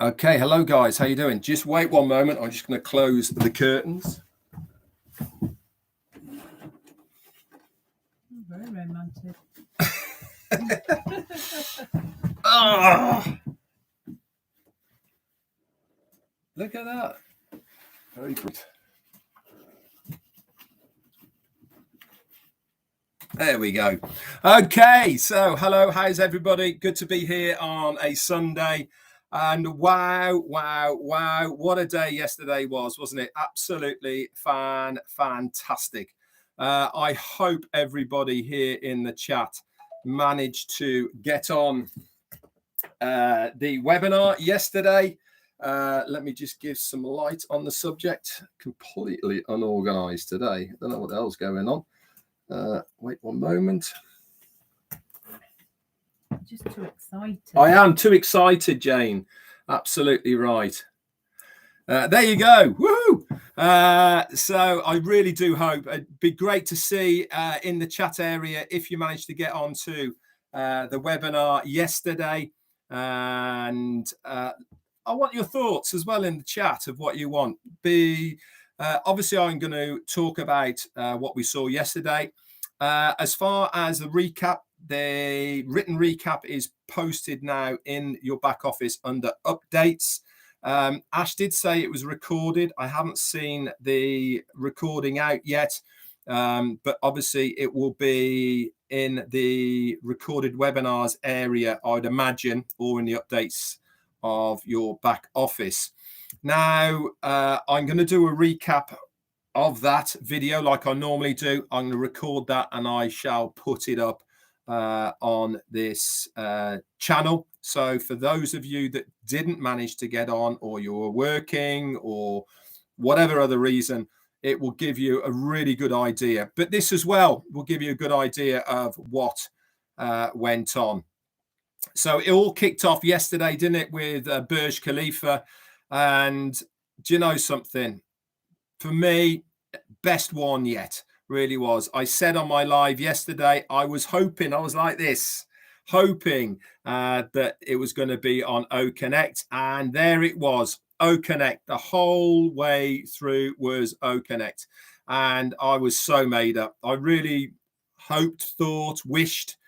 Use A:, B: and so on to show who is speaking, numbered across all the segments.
A: Okay, hello guys, how you doing? Just wait one moment. I'm just going to close the curtains.
B: Very romantic.
A: Oh, look at that. Very good. There we go. Okay, so hello, how's everybody? Good to be here on a Sunday. And wow, what a day yesterday was, wasn't it? Absolutely fantastic. I hope everybody here in the chat managed to get on the webinar yesterday. Let me just give some light on the subject. Completely unorganized today. I don't know what the hell's going on. Wait one moment.
B: Just too excited.
A: I am too excited, Jane. Absolutely right. There you go. Woohoo! So I really do hope it'd be great to see in the chat area if you managed to get onto the webinar yesterday. And I want your thoughts as well in the chat of what you want. Obviously, I'm going to talk about what we saw yesterday. As far as the recap, the written recap is posted now in your back office under updates. Ash did say it was recorded. I haven't seen the recording out yet, but obviously it will be in the recorded webinars area, I'd imagine, or in the updates of your back office. Now, I'm going to do a recap of that video like I normally do. I'm going to record that and I shall put it up on this channel. So for those of you that didn't manage to get on, or you were working or whatever other reason, it will give you a really good idea. But this as well will give you a good idea of what went on. So it all kicked off yesterday, didn't it, with Burj Khalifa. And do you know something? For me, best one yet, really was. I said on my live yesterday, I was hoping, I was like this, hoping that it was going to be on OConnect. And there it was, OConnect. The whole way through was OConnect. And I was so made up. I really hoped, thought, wished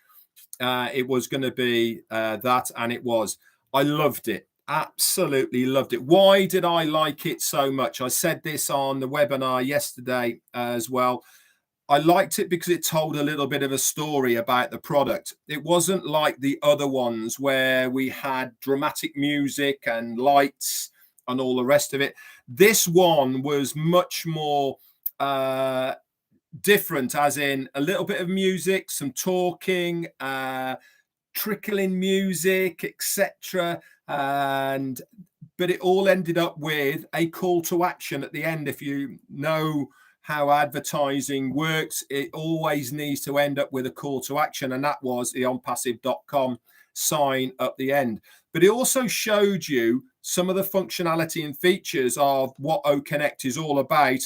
A: it was going to be that. And it was. I loved it. Absolutely loved it. Why did I like it so much? I said this on the webinar yesterday as well. I liked it because it told a little bit of a story about the product. It wasn't like the other ones where we had dramatic music and lights and all the rest of it. This one was much more different, as in a little bit of music, some talking, trickling music, etc. But it all ended up with a call to action at the end. If you know how advertising works, it always needs to end up with a call to action, and that was the onpassive.com sign at the end. But it also showed you some of the functionality and features of what OConnect is all about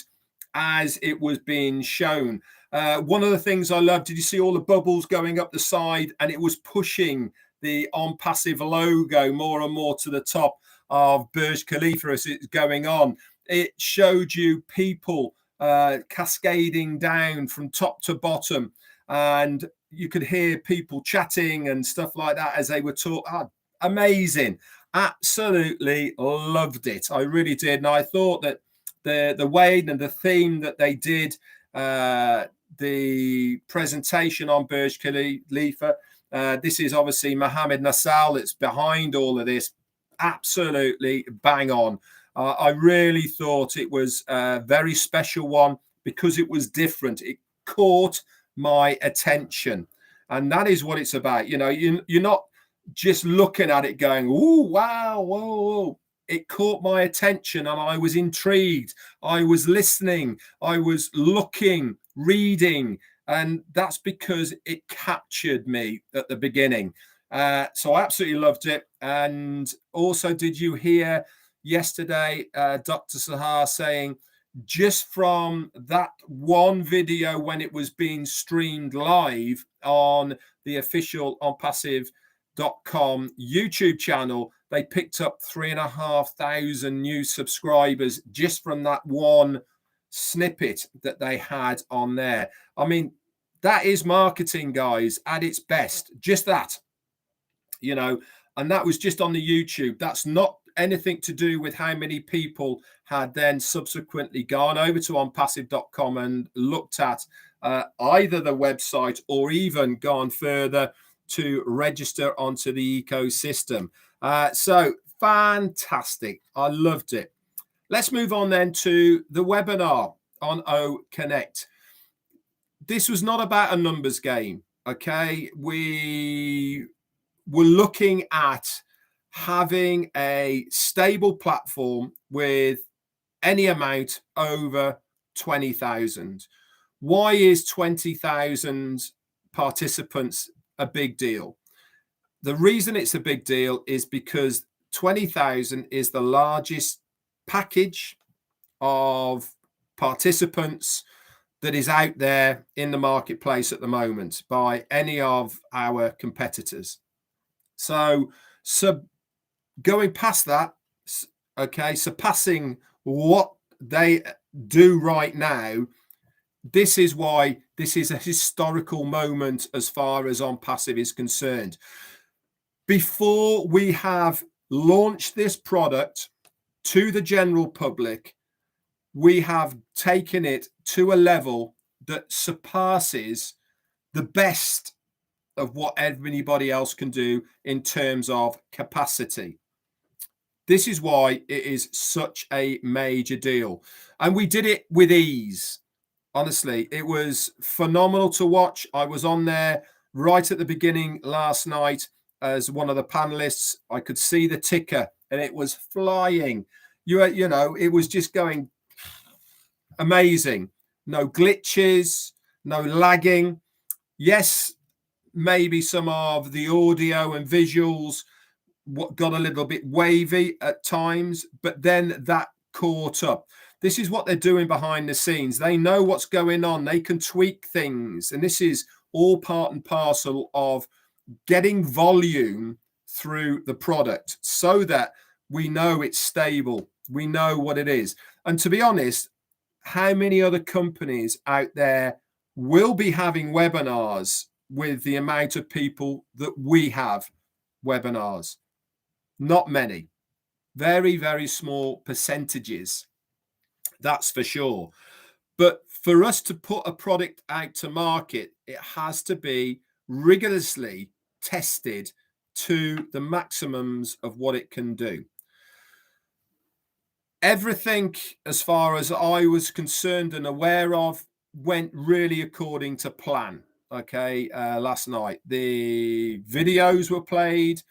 A: as it was being shown. One of the things I loved, did you see all the bubbles going up the side, and it was pushing the Onpassive logo more and more to the top of Burj Khalifa as it's going on. It showed you people cascading down from top to bottom, and you could hear people chatting and stuff like that as they were talking. Amazing. Absolutely loved it. I really did. And I thought that the way and the theme that they did the presentation on Burj Khalifa, this is obviously Mohammed Nassal that's behind all of this. Absolutely bang on. I really thought it was a very special one because it was different. It caught my attention, and that is what it's about. You know, you're not just looking at it going, "Ooh, wow, whoa." It caught my attention and I was intrigued. I was listening. I was looking, reading, and that's because it captured me at the beginning. So I absolutely loved it. And also, did you hear yesterday Dr. Sahar saying, just from that one video when it was being streamed live on the official Onpassive.com YouTube channel, they picked up 3,500 new subscribers just from that one snippet that they had on there. I mean, that is marketing, guys, at its best. Just that, you know, and that was just on the YouTube. That's not anything to do with how many people had then subsequently gone over to onpassive.com and looked at either the website or even gone further to register onto the ecosystem. So fantastic. I loved it. Let's move on then to the webinar on O Connect. This was not about a numbers game, okay? We were looking at having a stable platform with any amount over 20,000. Why is 20,000 participants a big deal? The reason it's a big deal is because 20,000 is the largest package of participants that is out there in the marketplace at the moment by any of our competitors. So going past that, okay, surpassing what they do right now, this is why this is a historical moment as far as Onpassive is concerned. Before we have launched this product to the general public, we have taken it to a level that surpasses the best of what anybody else can do in terms of capacity. This is why it is such a major deal. And we did it with ease. Honestly, it was phenomenal to watch. I was on there right at the beginning last night as one of the panelists. I could see the ticker and it was flying. You know, it was just going amazing. No glitches, no lagging. Yes, maybe some of the audio and visuals got a little bit wavy at times, but then that caught up. This is what they're doing behind the scenes. They know what's going on. They can tweak things. And this is all part and parcel of getting volume through the product so that we know it's stable. We know what it is. And to be honest, how many other companies out there will be having webinars with the amount of people that we have webinars? Not many. Very, very small percentages. That's for sure. But for us to put a product out to market, it has to be rigorously tested to the maximums of what it can do. Everything, as far as I was concerned and aware of, went really according to plan. Okay, last night the videos were played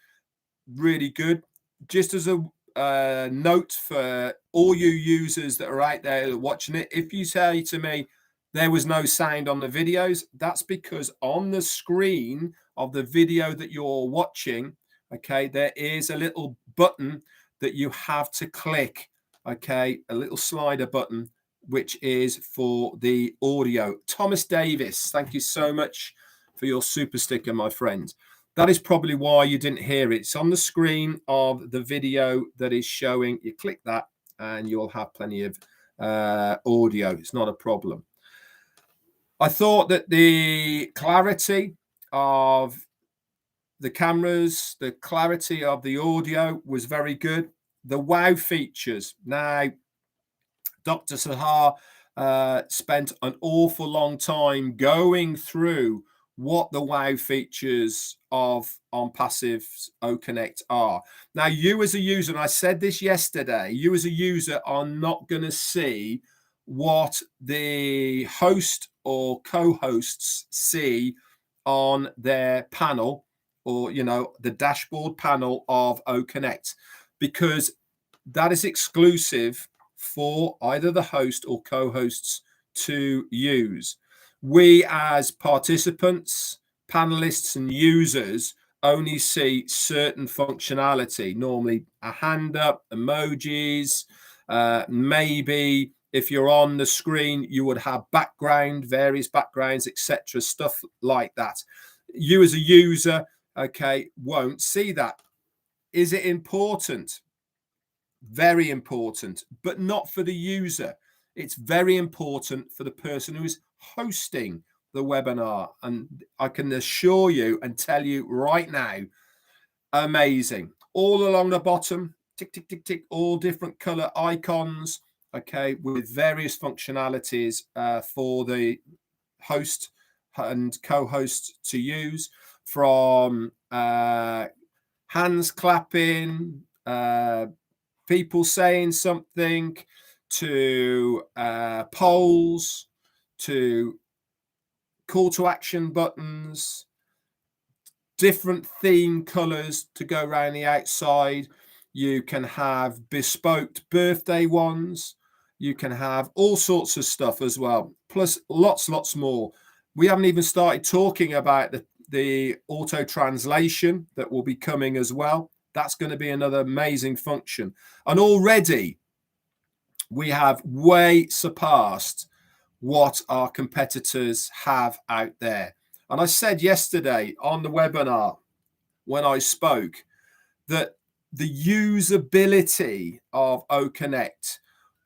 A: really good. Just as a note for all you users that are out there watching it, if you say to me there was no sound on the videos, that's because on the screen of the video that you're watching, okay, there is a little button that you have to click, okay, a little slider button, which is for the audio. Thomas Davis, thank you so much for your super sticker, my friend. That is probably why you didn't hear it. It's on the screen of the video that is showing. You click that and you'll have plenty of audio. It's not a problem. I thought that the clarity of the cameras, the clarity of the audio was very good. The wow features. Now, Dr. Sahar spent an awful long time going through what the wow features of Onpassive's O Connect are. Now, you as a user, and I said this yesterday, you as a user are not going to see what the host or co-hosts see on their panel, or, you know, the dashboard panel of O Connect, because that is exclusive for either the host or co-hosts to use. We as participants, panelists and users only see certain functionality, normally a hand up, emojis, maybe if you're on the screen, you would have background, various backgrounds, etc., stuff like that. You as a user, okay, won't see that. Is it important? Very important, but not for the user. It's very important for the person who is hosting the webinar. And I can assure you and tell you right now, amazing. All along the bottom, tick, tick, tick, tick, all different color icons, okay, with various functionalities for the host and co-host to use, from hands clapping, people saying something, to polls, to call to action buttons, different theme colors to go around the outside. You can have bespoke birthday ones. You can have all sorts of stuff as well, plus lots more. We haven't even started talking about the auto translation that will be coming as well. That's going to be another amazing function. And already we have way surpassed what our competitors have out there. And I said yesterday on the webinar when I spoke that the usability of OConnect,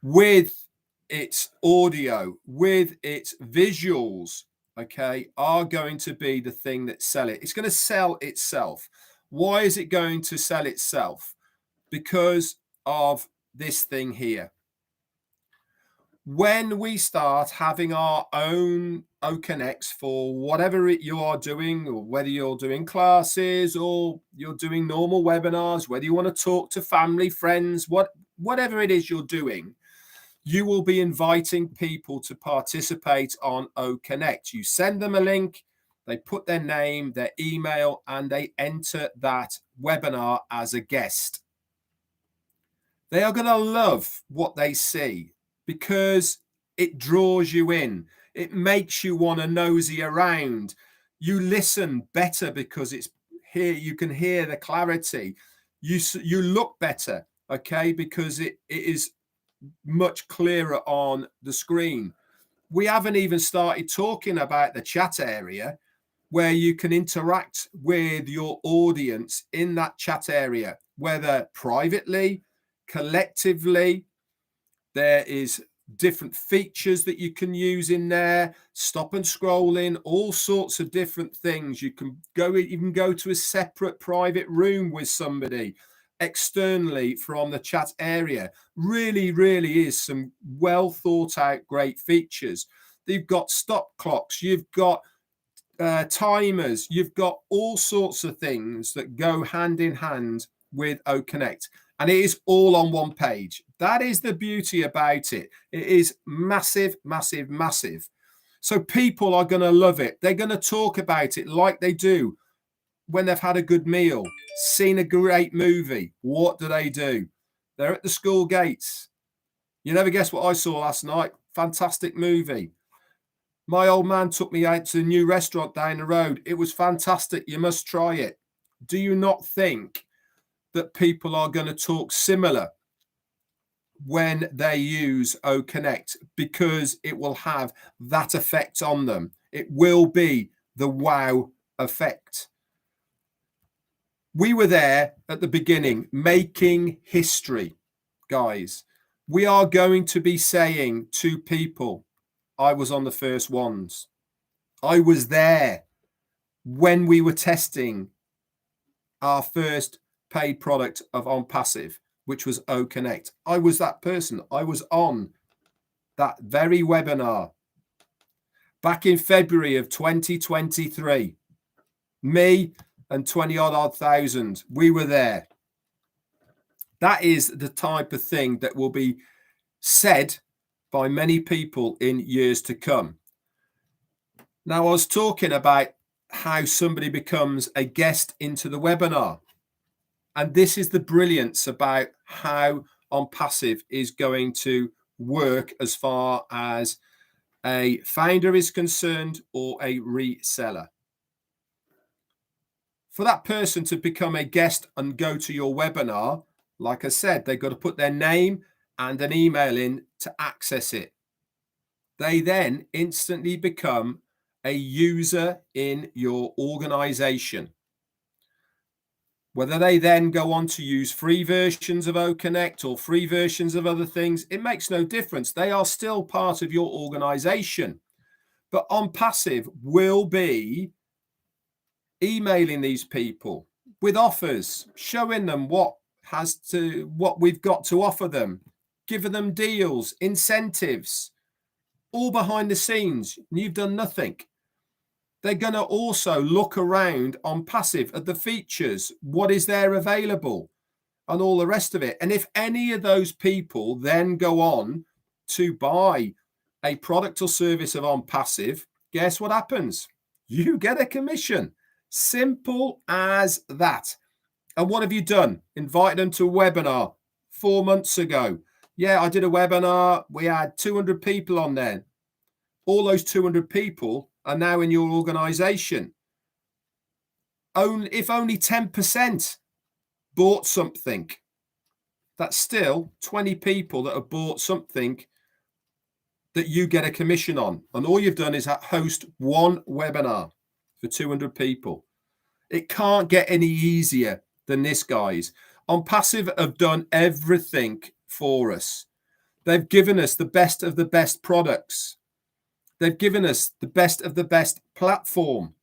A: with its audio, with its visuals, okay, are going to be the thing that sell it. It's going to sell itself. Why is it going to sell itself? Because of this thing here. When we start having our own OConnects for whatever you are doing, or whether you're doing classes or you're doing normal webinars, whether you want to talk to family, friends, whatever it is you're doing, you will be inviting people to participate on OConnect. You send them a link, they put their name, their email, and they enter that webinar as a guest. They are going to love what they see, because it draws you in. It makes you want to nosy around. You listen better because it's here. You can hear the clarity. You look better, okay, because it is much clearer on the screen. We haven't even started talking about the chat area, where you can interact with your audience in that chat area, whether privately, collectively. There is different features that you can use in there, stop and scrolling, all sorts of different things. You can go to a separate private room with somebody externally from the chat area. Really is some well thought out great features. You've got stop clocks, you've got timers, you've got all sorts of things that go hand in hand with OConnect. And it is all on one page. That is the beauty about it. It is massive. So people are going to love it. They're going to talk about it like they do when they've had a good meal, seen a great movie. What do? They're at the school gates. You never guess what I saw last night. Fantastic movie. My old man took me out to a new restaurant down the road. It was fantastic. You must try it. Do you not think that people are going to talk similar when they use OConnect, because it will have that effect on them? It will be the wow effect. We were there at the beginning making history, guys. We are going to be saying to people, I was on the first ones. I was there when we were testing our first paid product of Onpassive, which was OConnect. I was that person. I was on that very webinar back in February of 2023. Me and 20 odd thousand, we were there. That is the type of thing that will be said by many people in years to come. Now, I was talking about how somebody becomes a guest into the webinar. And this is the brilliance about how Onpassive is going to work as far as a founder is concerned, or a reseller. For that person to become a guest and go to your webinar, like I said, they've got to put their name and an email in to access it. They then instantly become a user in your organization. Whether they then go on to use free versions of OConnect or free versions of other things, it makes no difference. They are still part of your organization. But Onpassive will be emailing these people with offers, showing them what we've got to offer them, giving them deals, incentives, all behind the scenes. You've done nothing. They're going to also look around Onpassive at the features, what is there available, and all the rest of it. And if any of those people then go on to buy a product or service of Onpassive, guess what happens? You get a commission. Simple as that. And what have you done? Invited them to a webinar 4 months ago. Yeah, I did a webinar. We had 200 people on there. All those 200 people are now in your organization. If only 10% bought something, that's still 20 people that have bought something that you get a commission on. And all you've done is host one webinar for 200 people. It can't get any easier than this, guys. Onpassive have done everything for us. They've given us the best of the best products. They've given us the best of the best platform.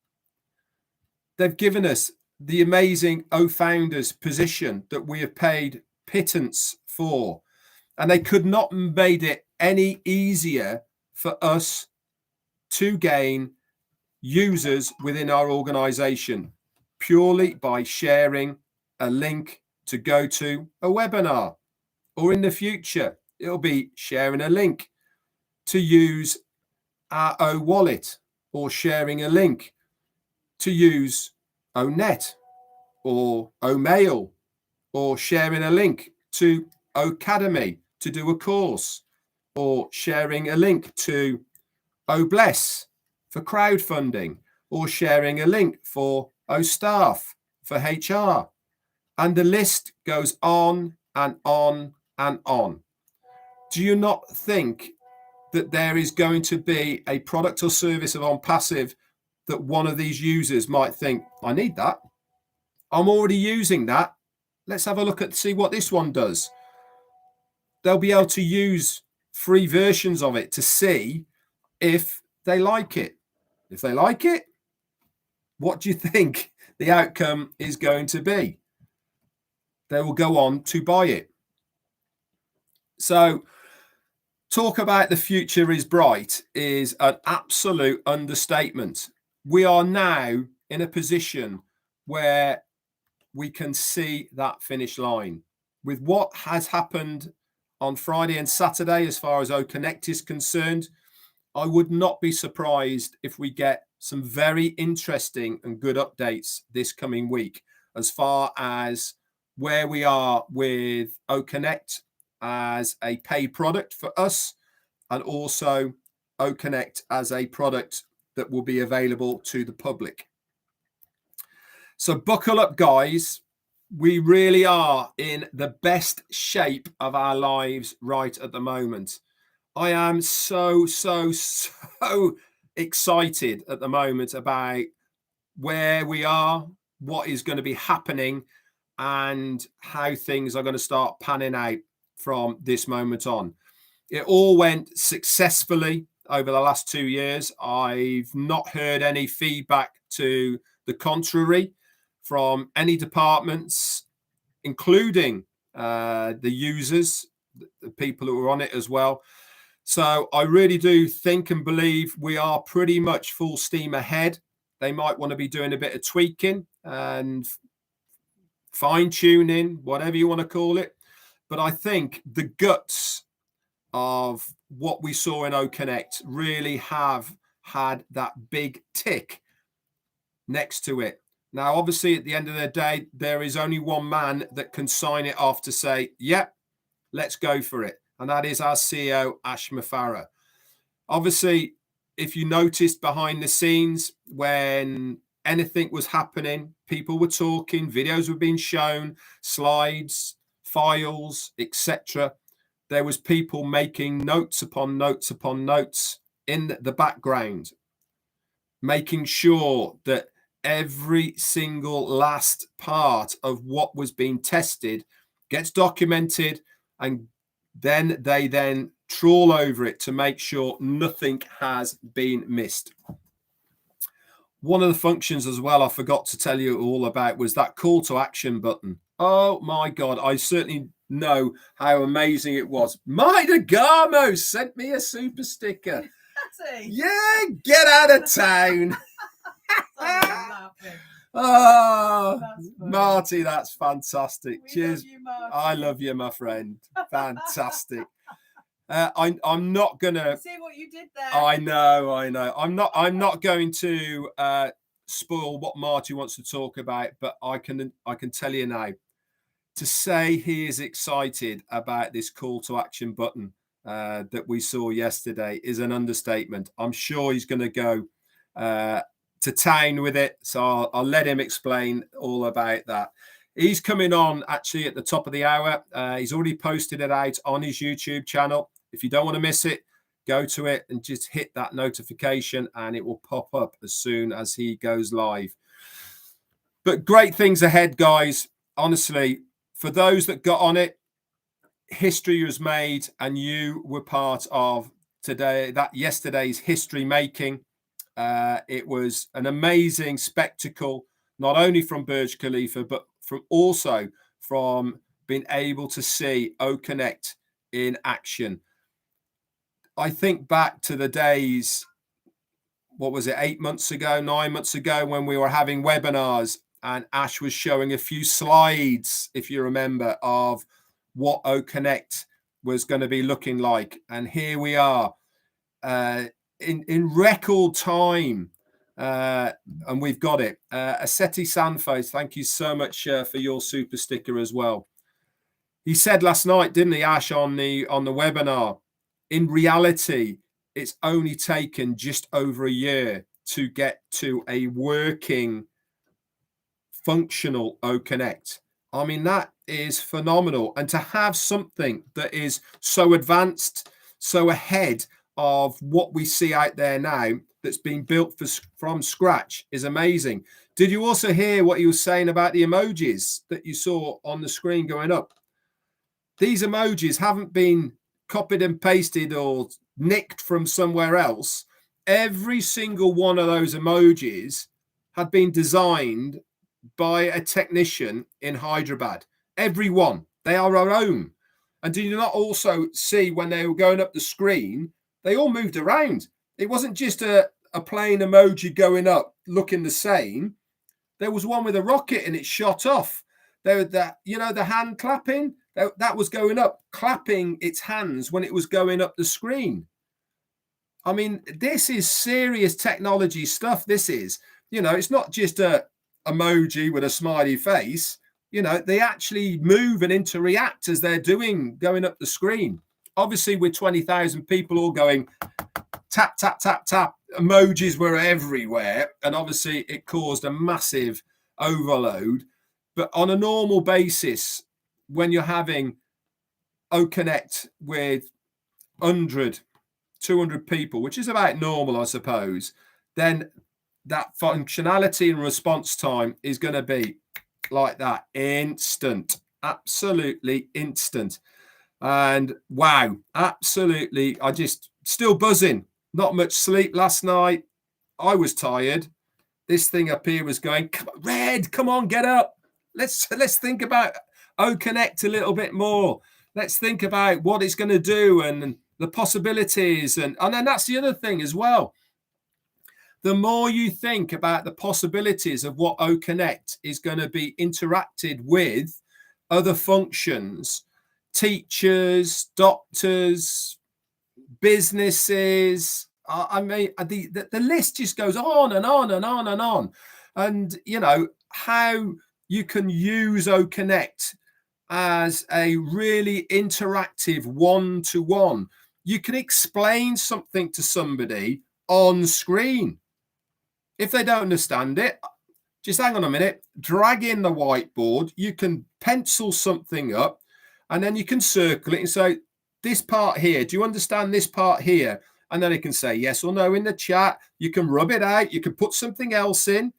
A: They've given us the amazing founders position that we have paid pittance for. And they could not have made it any easier for us to gain users within our organization purely by sharing a link to go to a webinar. Or in the future, it'll be sharing a link to use our wallet, or sharing a link to use Onet or Mail, or sharing a link to Academy to do a course, or sharing a link to Bless for crowdfunding, or sharing a link for Staff for HR. And the list goes on and on and on. Do you not think that there is going to be a product or service of Onpassive that one of these users might think, I need that. I'm already using that. Let's have a look at see what this one does. They'll be able to use free versions of it to see if they like it. If they like it, what do you think the outcome is going to be? They will go on to buy it. So talk about the future is bright is an absolute understatement. We are now in a position where we can see that finish line. With what has happened on Friday and Saturday, as far as OConnect is concerned, I would not be surprised if we get some very interesting and good updates this coming week as far as where we are with OConnect as a paid product for us, and also OConnect as a product that will be available to the public. So buckle up, guys. We really are in the best shape of our lives right at the moment. I am so excited at the moment about where we are, what is going to be happening, and how things are going to start panning out from this moment on. It all went successfully over the last 2 years. I've not heard any feedback to the contrary from any departments, including the users, the people who are on it as well. So I really do think and believe we are pretty much full steam ahead. They might want to be doing a bit of tweaking and fine tuning, whatever you want to call it. But I think the guts of what we saw in OConnect really have had that big tick next to it. Now, obviously, at the end of the day, there is only one man that can sign it off to say, yep, let's go for it. And that is our CEO, Ash Mufareh. Obviously, if you noticed behind the scenes, when anything was happening, people were talking, videos were being shown, slides, files, etc. There was people making notes upon notes upon notes in the background. making sure that every single last part of what was being tested gets documented, and then they trawl over it to make sure nothing has been missed. One of the functions as well I forgot to tell you all about was that call to action button. Oh my God, I certainly know how amazing it was. Maidagamo sent me a super sticker. Yeah, get out of town. Oh, Marty, that's fantastic. Cheers. I love you, my friend. Fantastic. I'm not gonna
B: see what you did there.
A: I know. I'm not going to spoil what Marty wants to talk about, but I can tell you now, to say he is excited about this call to action button that we saw yesterday is an understatement. I'm sure he's going to go to town with it, so I'll let him explain all about that. He's coming on actually at the top of the hour. He's already posted it out on his YouTube channel. If you don't want to miss it, go to it and just hit that notification and it will pop up as soon as he goes live. But great things ahead, guys. Honestly, for those that got on it, history was made and you were part of yesterday's history making. It was an amazing spectacle, not only from Burj Khalifa, but also from being able to see OConnect in action. I think back to the days, what was it, 8 months ago, 9 months ago, when we were having webinars and Ash was showing a few slides, if you remember, of what OConnect was going to be looking like. And here we are in record time. And we've got it. Aseti Sanfos, thank you so much for your super sticker as well. He said last night, didn't he, Ash, on the webinar, in reality, it's only taken just over a year to get to a working, functional OConnect. I mean, that is phenomenal. And to have something that is so advanced, so ahead of what we see out there now, that's been built from scratch, is amazing. Did you also hear what he was saying about the emojis that you saw on the screen going up? These emojis haven't been copied and pasted or nicked from somewhere else. Every single one of those emojis had been designed by a technician in Hyderabad. Every one. They are our own. And did you not also see when they were going up the screen, they all moved around? It wasn't just a plain emoji going up looking the same. There was one with a rocket and it shot off. There, that, you know, the hand clapping, that was going up, clapping its hands when it was going up the screen. I mean, this is serious technology stuff. This is, you know, it's not just a emoji with a smiley face. You know, they actually move and interact as they're going up the screen. Obviously, with 20,000 people all going tap, tap, tap, tap, emojis were everywhere. And obviously, it caused a massive overload. But on a normal basis, when you're having OConnect with 100, 200 people, which is about normal, I suppose, then that functionality and response time is going to be like that, instant, absolutely instant. And wow, absolutely, I just still buzzing. Not much sleep last night. I was tired. This thing up here was going, Red, come on, get up. Let's think about OConnect a little bit more. Let's think about what it's going to do and the possibilities. And then that's the other thing as well. The more you think about the possibilities of what OConnect is going to be interacted with other functions, teachers, doctors, businesses, I mean, the list just goes on and on and on and on. And, you know, how you can use OConnect as a really interactive one-to-one. You can explain something to somebody on screen. If they don't understand it, just hang on a minute, drag in the whiteboard, you can pencil something up, and then you can circle it and say, this part here, do you understand this part here? and then they can say yes or no in the chat. You can rub it out. You can put something else in.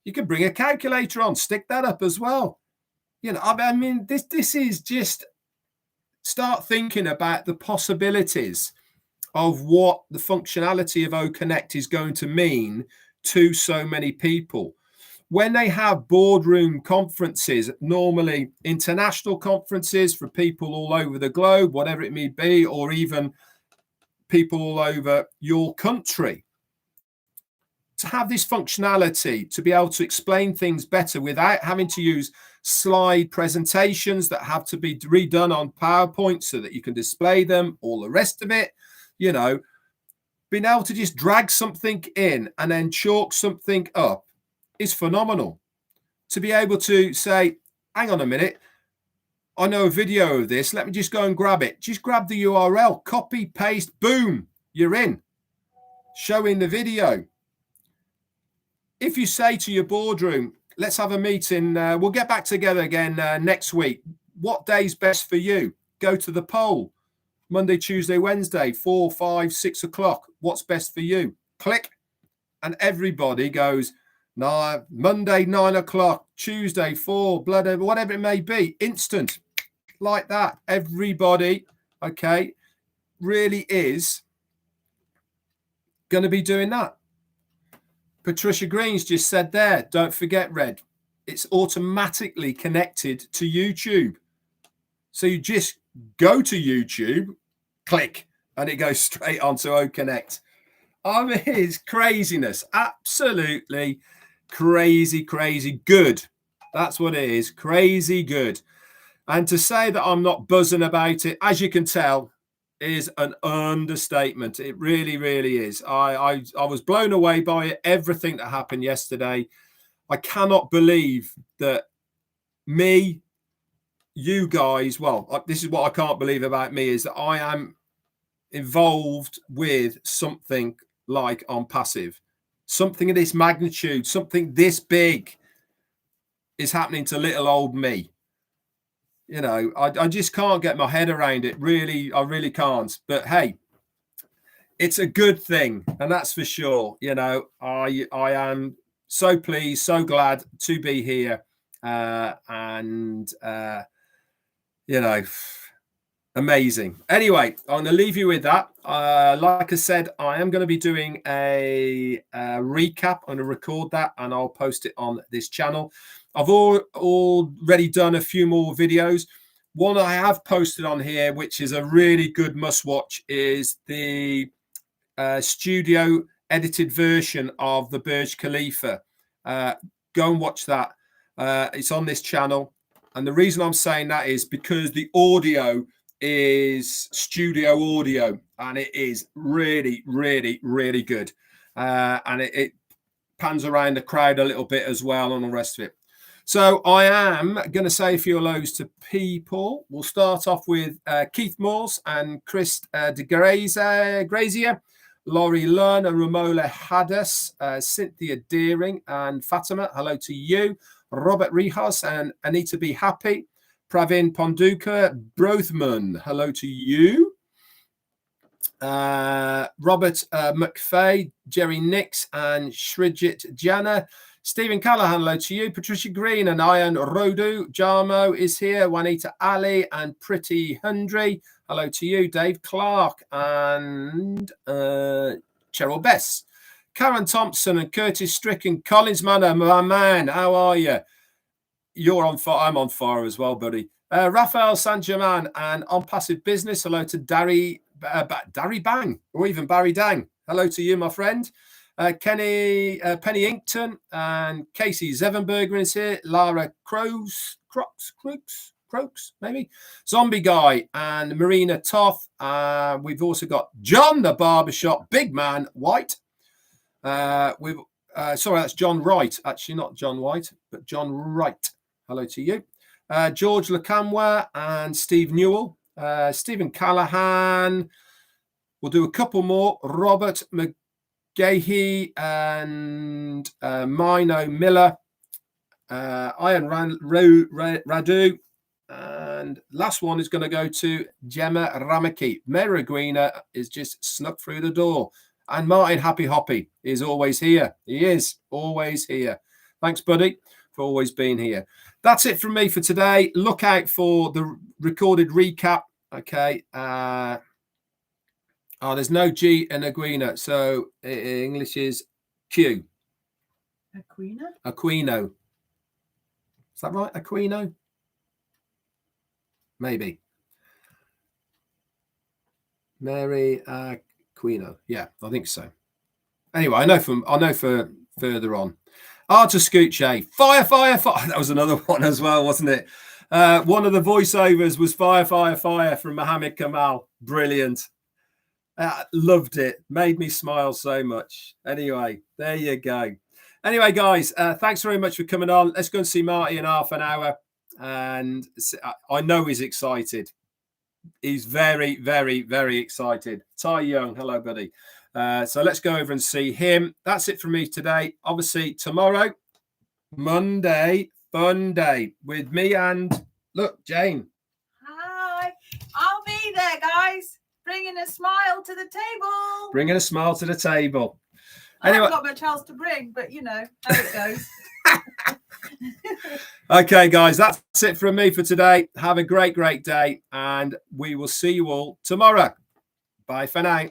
A: You can bring a calculator on, stick that up as well. You know, I mean, this is just start thinking about the possibilities of what the functionality of OConnect is going to mean to so many people. When they have boardroom conferences, normally international conferences for people all over the globe, whatever it may be, or even people all over your country, to have this functionality to be able to explain things better without having to use slide presentations that have to be redone on PowerPoint so that you can display them, all the rest of it, you know, being able to just drag something in and then chalk something up is phenomenal. To be able to say, hang on a minute, I know a video of this, let me just go and grab it. Just grab the URL, copy, paste, boom, you're in, showing the video. If you say to your boardroom, let's have a meeting, we'll get back together again next week. What day's best for you? Go to the poll. Monday, Tuesday, Wednesday, 4, 5, 6 o'clock. What's best for you? Click. And everybody goes, no, Monday, 9 o'clock, Tuesday, 4, whatever it may be. Instant. Like that. Everybody, okay, really is going to be doing that. Patricia Green's just said there, don't forget, Red, it's automatically connected to YouTube. So you just go to YouTube, click, and it goes straight onto OConnect. I mean, it's craziness. Absolutely crazy, crazy good. That's what it is. Crazy good. And to say that I'm not buzzing about it, as you can tell, is an understatement. It really, really is. I was blown away by it. Everything that happened yesterday. I cannot believe that me, you guys, well, this is what I can't believe about me, is that I am involved with something like Onpassive. Something of this magnitude, something this big is happening to little old me. You know, I just can't get my head around it. Really, I really can't. But hey, it's a good thing, and that's for sure. You know, I am so pleased, so glad to be here, and you know, amazing. Anyway, I'm going to leave you with that. Like I said, I am going to be doing a recap. I'm going to record that, and I'll post it on this channel. I've already done a few more videos. One I have posted on here, which is a really good must-watch, is the studio edited version of the Burj Khalifa. Go and watch that. It's on this channel. And the reason I'm saying that is because the audio is studio audio, and it is really, really, really good. And it pans around the crowd a little bit as well and the rest of it. So I am going to say a few hellos to people. We'll start off with Keith Morse and Chris de Grazier, Laurie Lunn, Ramola Hadas, Cynthia Deering and Fatima. Hello to you. Robert Rihas and Anita Be Happy. Pravin Ponduka, Brothman. Hello to you. Robert McFay, Jerry Nix and Shrijit Jana. Stephen Callahan, hello to you. Patricia Green and Ian Rodu. Jarmo is here. Juanita Ali and Pretty Hundry. Hello to you. Dave Clark and Cheryl Bess. Karen Thompson and Curtis Stricken. Collins Manor, my man. How are you? You're on fire. I'm on fire as well, buddy. Raphael Saint-Germain and Onpassive Business. Hello to Darry Bang or even Barry Dang. Hello to you, my friend. Penny Inkton and Casey Zevenberger is here. Lara Croaks, maybe. Zombie Guy and Marina Toth. We've also got John the Barbershop, Big Man White. Sorry, that's John Wright. Actually, not John White, but John Wright. Hello to you. George Lacamwa and Steve Newell. Stephen Callahan. We'll do a couple more. Robert McGahey and Mino Miller. Ian Radu and And last one is going to go to Gemma Ramaki. Meriguina is just snuck through the door. And Martin Happy Hoppy is always here. He is always here. Thanks, buddy, for always being here. That's it from me for today. Look out for the recorded recap. Okay. There's no G in Aguina. So English is Q. Aquino. Is that right? Aquino? Maybe. Mary Aquino. Yeah, I think so. Anyway, I know for further on. Arta Scucce. Fire, fire, fire. That was another one as well, wasn't it? One of the voiceovers was fire, fire, fire from Mohammed Kamal. Brilliant. Loved it. Made me smile so much. Anyway, there you go. Anyway, guys, thanks very much for coming on. Let's go and see Marty in half an hour. And I know he's excited. He's very, very, very excited. Ty Young, hello, buddy. So let's go over and see him. That's it from me today. Obviously, tomorrow, Monday, fun day with me and, look, Jane.
B: Hi. I'll be there, guys. Bringing a smile to the table.
A: Bringing a smile to the table.
B: I haven't got much else to bring, but you know how it goes.
A: Okay, guys, that's it from me for today. Have a great, great day, and we will see you all tomorrow. Bye for now.